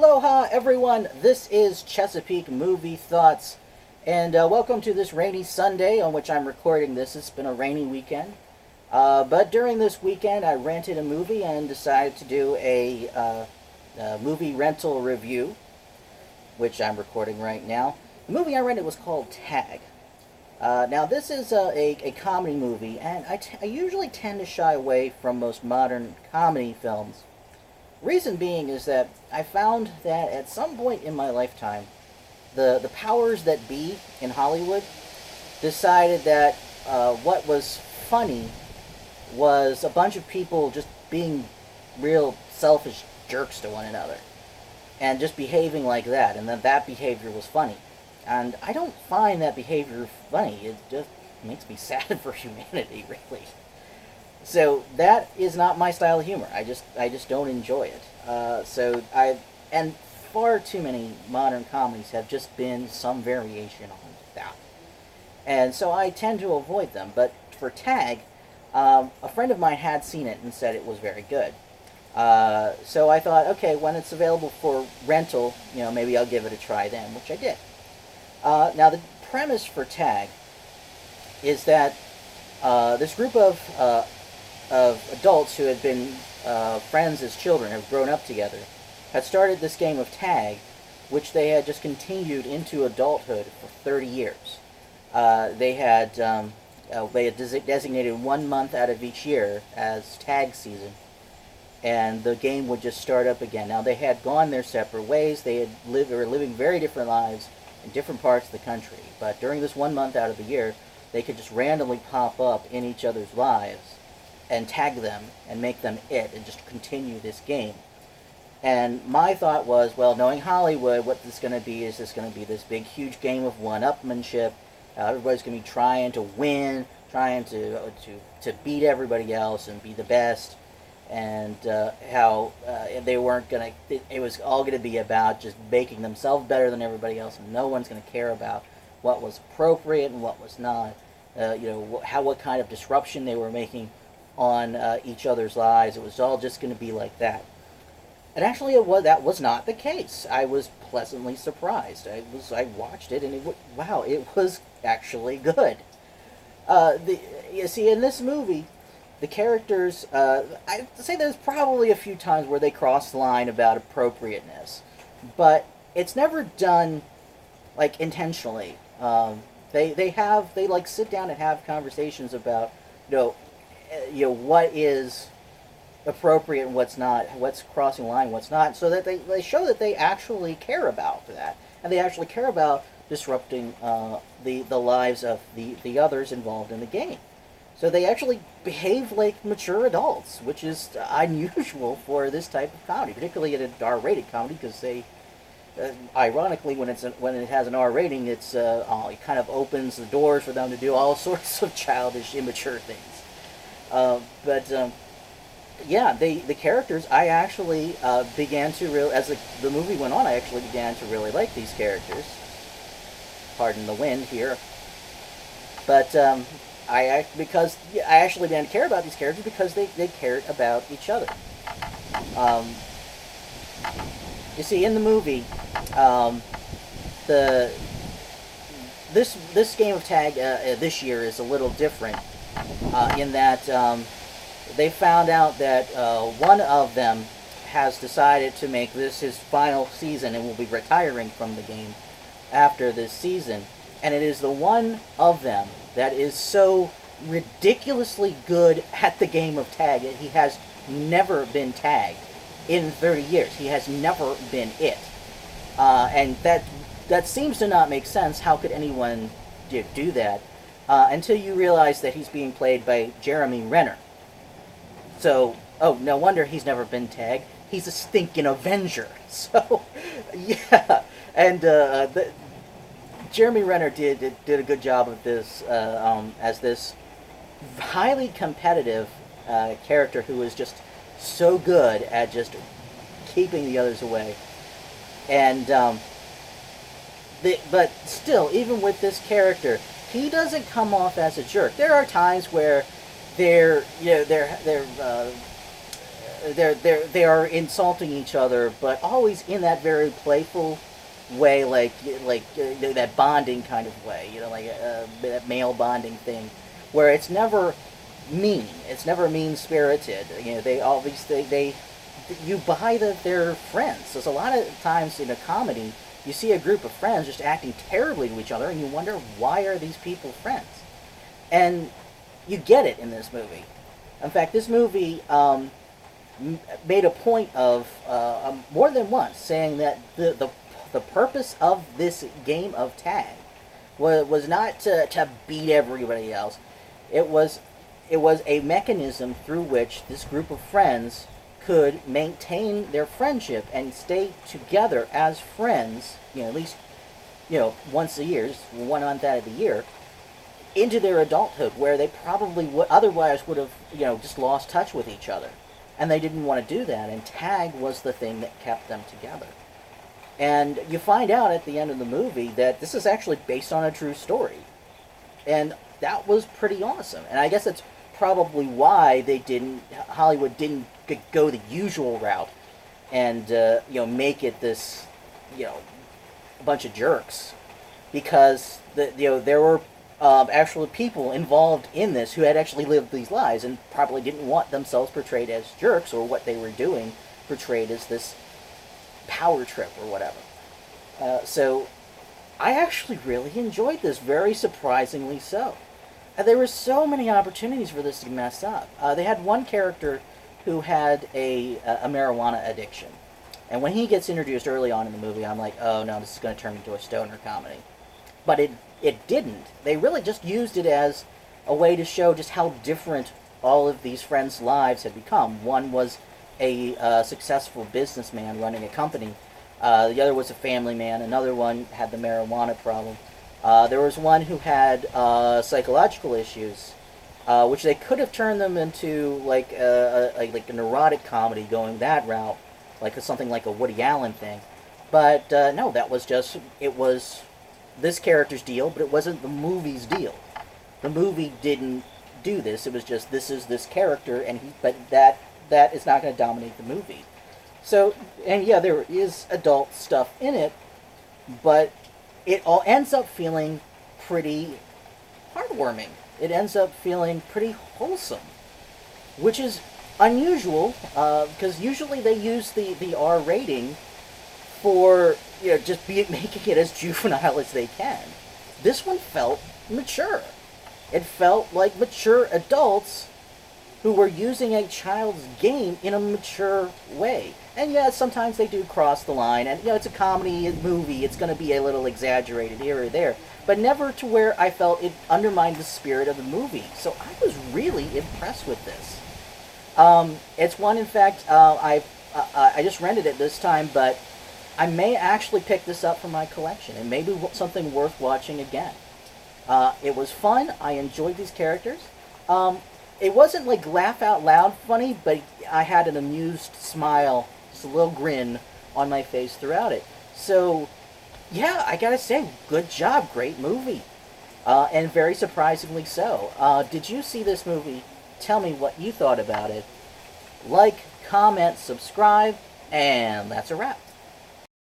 Aloha everyone, this is Chesapeake Movie Thoughts, and welcome to this rainy Sunday on which I'm recording this. It's been a rainy weekend, but during this weekend I rented a movie and decided to do a movie rental review, which I'm recording right now. The movie I rented was called Tag. Now this is a comedy movie, and I usually tend to shy away from most modern comedy films. Reason being is that I found that at some point in my lifetime, the powers that be in Hollywood decided that what was funny was a bunch of people just being real selfish jerks to one another and just behaving like that, and that behavior was funny. And I don't find that behavior funny. It just makes me sad for humanity, really. So that is not my style of humor. I just don't enjoy it. And far too many modern comedies have just been some variation on that. And so I tend to avoid them. But for Tag, a friend of mine had seen it and said it was very good. So I thought, okay, when it's available for rental, maybe I'll give it a try then, which I did. Now the premise for Tag is that this group of adults who had been friends as children, have grown up together, had started this game of tag, which they had just continued into adulthood for 30 years. They had designated 1 month out of each year as tag season, and the game would just start up again. Now they had gone their separate ways. They were living very different lives in different parts of the country, but during this 1 month out of the year, they could just randomly pop up in each other's lives and tag them and make them it and just continue this game. And my thought was, well, knowing Hollywood, what this is going to be is this going to be this big, huge game of one-upmanship. Everybody's going to be trying to win, trying to beat everybody else and be the best, and how they weren't going to, it was all going to be about just making themselves better than everybody else, and no one's going to care about what was appropriate and what was not, what kind of disruption they were making on each other's lives. It was all just going to be like that. And actually, that was not the case. I was pleasantly surprised. I watched it, and it was actually good. You see, in this movie, the characters, I'd say there's probably a few times where they cross the line about appropriateness, but it's never done like intentionally. They like sit down and have conversations about what is appropriate and what's not, what's crossing the line, what's not, so that they show that they actually care about that, and they actually care about disrupting the lives of the others involved in the game. So they actually behave like mature adults, which is unusual for this type of comedy, particularly an R-rated comedy, because they, ironically, when it has an R rating, it kind of opens the doors for them to do all sorts of childish, immature things. The characters, I actually began to as the movie went on, I actually began to really like these characters. Pardon the wind here. But I actually began to care about these characters because they cared about each other. You see, in the movie, this game of tag this year is a little different in that they found out that one of them has decided to make this his final season and will be retiring from the game after this season. And it is the one of them that is so ridiculously good at the game of tag that he has never been tagged in 30 years. He has never been it. And that seems to not make sense. How could anyone do that? Until you realize that he's being played by Jeremy Renner. So, no wonder he's never been tagged. He's a stinking Avenger. So, yeah. And Jeremy Renner did a good job of this as this highly competitive character who is just so good at just keeping the others away. And but still, even with this character, he doesn't come off as a jerk. There are times where they're they are insulting each other, but always in that very playful way, that bonding kind of way, like that male bonding thing, where it's never mean, it's never mean spirited. They always they you buy that they're friends. There's a lot of times in a comedy you see a group of friends just acting terribly to each other, and you wonder, why are these people friends? And you get it in this movie. In fact, this movie made a point of more than once saying that the purpose of this game of tag was not to beat everybody else. It was a mechanism through which this group of friends could maintain their friendship and stay together as friends, at least, once a year, just 1 month out of the year, into their adulthood, where they probably otherwise would have, just lost touch with each other. And they didn't want to do that, and tag was the thing that kept them together. And you find out at the end of the movie that this is actually based on a true story. And that was pretty awesome. And I guess that's probably why Hollywood didn't go the usual route and, make it this, a bunch of jerks. Because, there were actual people involved in this who had actually lived these lives and probably didn't want themselves portrayed as jerks, or what they were doing portrayed as this power trip or whatever. So I actually really enjoyed this, very surprisingly so. There were so many opportunities for this to mess up. They had one character who had a marijuana addiction. And when he gets introduced early on in the movie, I'm like, oh no, this is going to turn into a stoner comedy. But it didn't. They really just used it as a way to show just how different all of these friends' lives had become. One was a successful businessman running a company. The other was a family man. Another one had the marijuana problem. There was one who had psychological issues, which they could have turned them into like a neurotic comedy, going that route, like something like a Woody Allen thing. But no, it was this character's deal, but it wasn't the movie's deal. The movie didn't do this. It was just, this is this character, but that is not going to dominate the movie. So, and yeah, there is adult stuff in it, but it all ends up feeling pretty heartwarming. It ends up feeling pretty wholesome, which is unusual, because usually they use the R rating for, just making it as juvenile as they can. This one felt mature. It felt like mature adults who were using a child's game in a mature way. And yeah, sometimes they do cross the line, and it's a comedy movie, it's going to be a little exaggerated here or there, but never to where I felt it undermined the spirit of the movie. So I was really impressed with this. It's one, in fact, I just rented it this time, but I may actually pick this up for my collection. It may be something worth watching again. It was fun. I enjoyed these characters. It wasn't like laugh out loud funny, but I had an amused smile, just a little grin on my face throughout it. So, yeah, I gotta say, good job, great movie. And very surprisingly so. Did you see this movie? Tell me what you thought about it. Like, comment, subscribe, and that's a wrap.